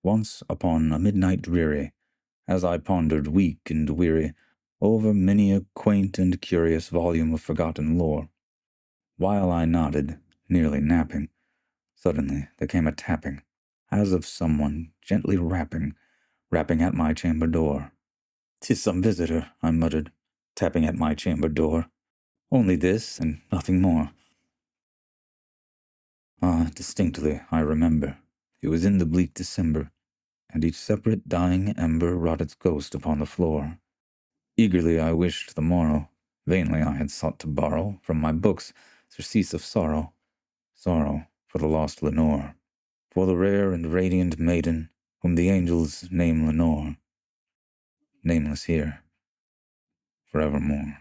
Once upon a midnight dreary, as I pondered weak and weary over many a quaint and curious volume of forgotten lore, while I nodded, nearly napping, suddenly there came a tapping, as of someone gently rapping at my chamber door. "'Tis some visitor," I muttered, tapping at my chamber door. "Only this, and nothing more." Ah, distinctly I remember, it was in the bleak December, and each separate dying ember wrought its ghost upon the floor. Eagerly I wished the morrow, vainly I had sought to borrow from my books surcease of sorrow, sorrow for the lost Lenore, for the rare and radiant maiden whom the angels name Lenore, nameless here, forevermore.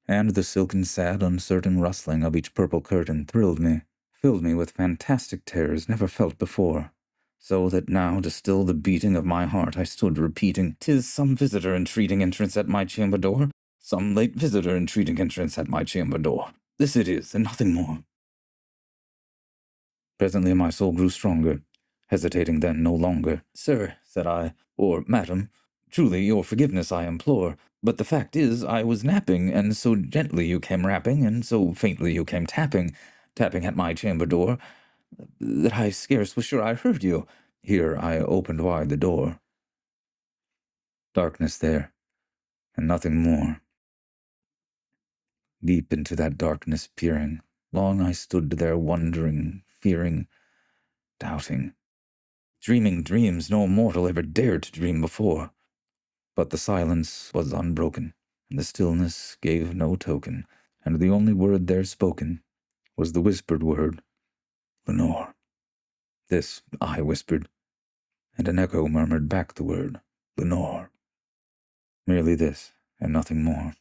And the silken, sad, uncertain rustling of each purple curtain thrilled me, filled me with fantastic terrors never felt before, so that now to still the beating of my heart I stood repeating, "'Tis some visitor entreating entrance at my chamber door, some late visitor entreating entrance at my chamber door. This it is, and nothing more." Presently my soul grew stronger, hesitating then no longer. "Sir," said I, "or madam, truly your forgiveness I implore, but the fact is I was napping, and so gently you came rapping, and so faintly you came tapping at my chamber door, that I scarce was sure I heard you." Here I opened wide the door. Darkness there, and nothing more. Deep into that darkness peering, long I stood there wondering, fearing, doubting, dreaming dreams no mortal ever dared to dream before. But the silence was unbroken, and the stillness gave no token, and the only word there spoken was the whispered word, "Lenore." This I whispered, and an echo murmured back the word, "Lenore." Merely this, and nothing more.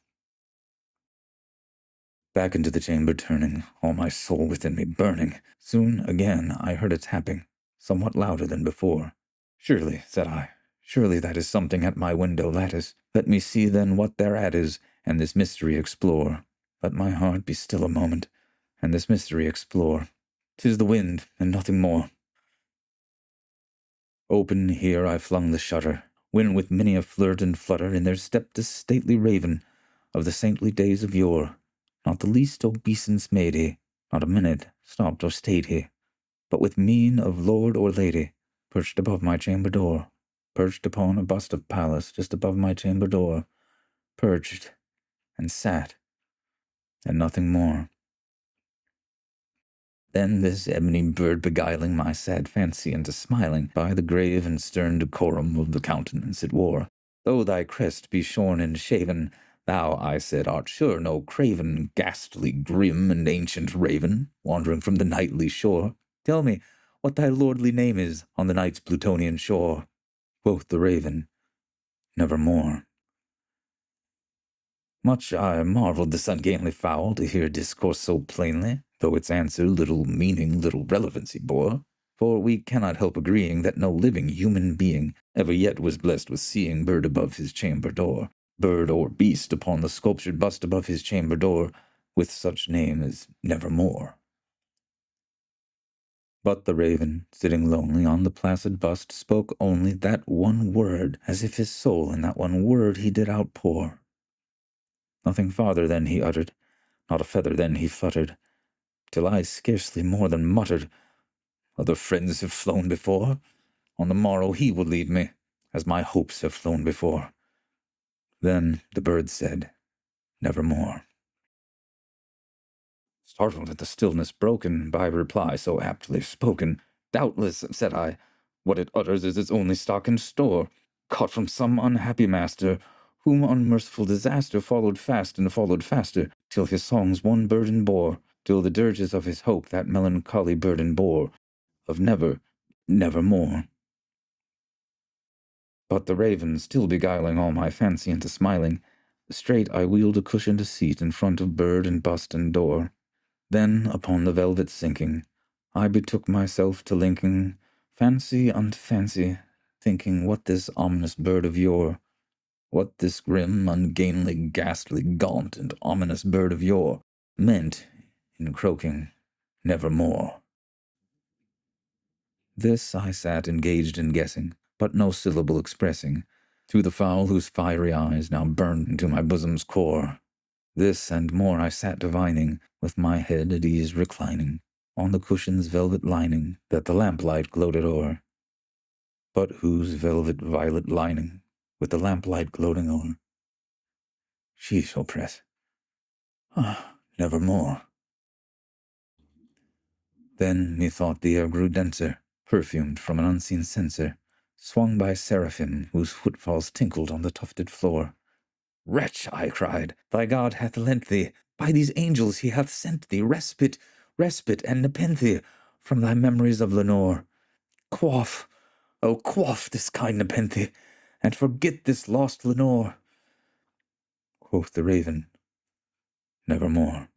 Back into the chamber turning, all my soul within me burning, soon again I heard a tapping, somewhat louder than before. "Surely," said I, "surely that is something at my window lattice. Let me see then what thereat is, and this mystery explore. Let my heart be still a moment, and this mystery explore. 'Tis the wind, and nothing more." Open here I flung the shutter, when with many a flirt and flutter in there stepped a stately raven of the saintly days of yore. Not the least obeisance made he, not a minute stopped or stayed he, but with mien of lord or lady, perched above my chamber door, perched upon a bust of Pallas just above my chamber door, perched, and sat, and nothing more. Then this ebony bird beguiling my sad fancy into smiling, by the grave and stern decorum of the countenance it wore, "Though thy crest be shorn and shaven, thou," I said, "art sure no craven, ghastly, grim, and ancient raven, wandering from the nightly shore. Tell me what thy lordly name is on the night's Plutonian shore." Quoth the raven, "Nevermore." Much I marveled this ungainly fowl to hear discourse so plainly, though its answer little meaning, little relevancy bore. For we cannot help agreeing that no living human being ever yet was blessed with seeing bird above his chamber door, bird or beast upon the sculptured bust above his chamber door, with such name as Nevermore. But the raven, sitting lonely on the placid bust, spoke only that one word, as if his soul in that one word he did outpour. Nothing farther then he uttered, not a feather then he fluttered, till I scarcely more than muttered, "Other friends have flown before. On the morrow he will leave me, as my hopes have flown before." Then the bird said, "Nevermore." Startled at the stillness broken by reply so aptly spoken, "Doubtless," said I, "what it utters is its only stock and store, caught from some unhappy master, whom unmerciful disaster followed fast and followed faster, till his songs one burden bore, till the dirges of his hope that melancholy burden bore, of never, nevermore." But the raven, still beguiling all my fancy into smiling, straight I wheeled a cushioned seat in front of bird and bust and door. Then, upon the velvet sinking, I betook myself to linking fancy unto fancy, thinking what this ominous bird of yore, what this grim, ungainly, ghastly, gaunt, and ominous bird of yore meant in croaking "Nevermore." This I sat engaged in guessing, but no syllable expressing, to the fowl whose fiery eyes now burned into my bosom's core. This and more I sat divining, with my head at ease reclining, on the cushion's velvet lining that the lamplight gloated o'er. But whose velvet violet lining, with the lamplight gloating o'er, she shall press, nevermore. Then methought the air grew denser, perfumed from an unseen censer, swung by seraphim whose footfalls tinkled on the tufted floor. Wretch, I cried, thy God hath lent thee, by these angels he hath sent thee respite, and nepenthe from thy memories of Lenore. Quaff, oh quaff this kind nepenthe, and forget this lost Lenore. Quoth the raven, nevermore.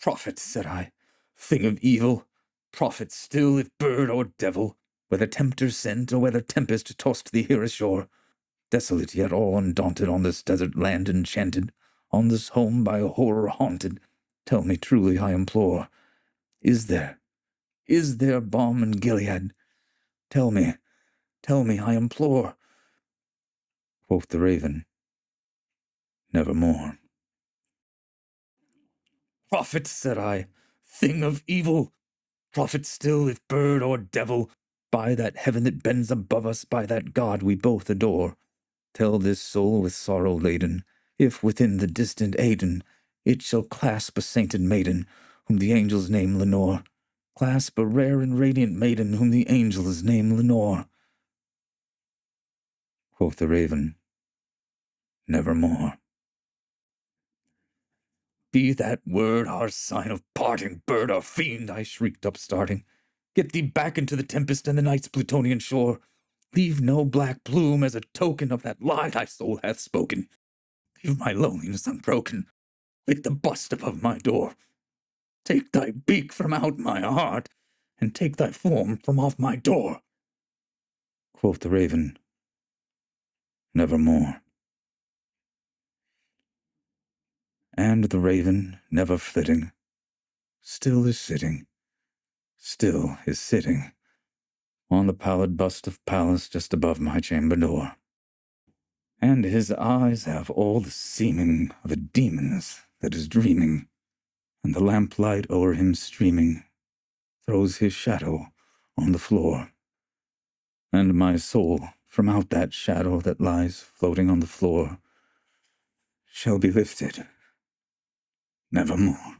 Prophet, said I, thing of evil, prophet still, if bird or devil, whether tempter sent or whether tempest tossed thee here ashore, desolate yet all undaunted on this desert land enchanted, on this home by horror haunted, tell me truly, I implore, is there balm in Gilead? Tell me, I implore. Quoth the raven, nevermore. Prophet, said I, thing of evil, prophet still, if bird or devil, by that heaven that bends above us, by that God we both adore, tell this soul with sorrow laden, if within the distant Aidenn it shall clasp a sainted maiden, whom the angels name Lenore, clasp a rare and radiant maiden, whom the angels name Lenore. Quoth the raven, nevermore. Be that word our sign of parting, bird or fiend, I shrieked upstarting. Get thee back into the tempest and the night's Plutonian shore. Leave no black plume as a token of that lie thy soul hath spoken. Leave my loneliness unbroken, like the bust above my door. Take thy beak from out my heart, and take thy form from off my door. Quoth the raven, nevermore. And the raven, never flitting, still is sitting on the pallid bust of Pallas just above my chamber door. And his eyes have all the seeming of a demon's that is dreaming, and the lamplight o'er him streaming throws his shadow on the floor. And my soul, from out that shadow that lies floating on the floor, shall be lifted nevermore.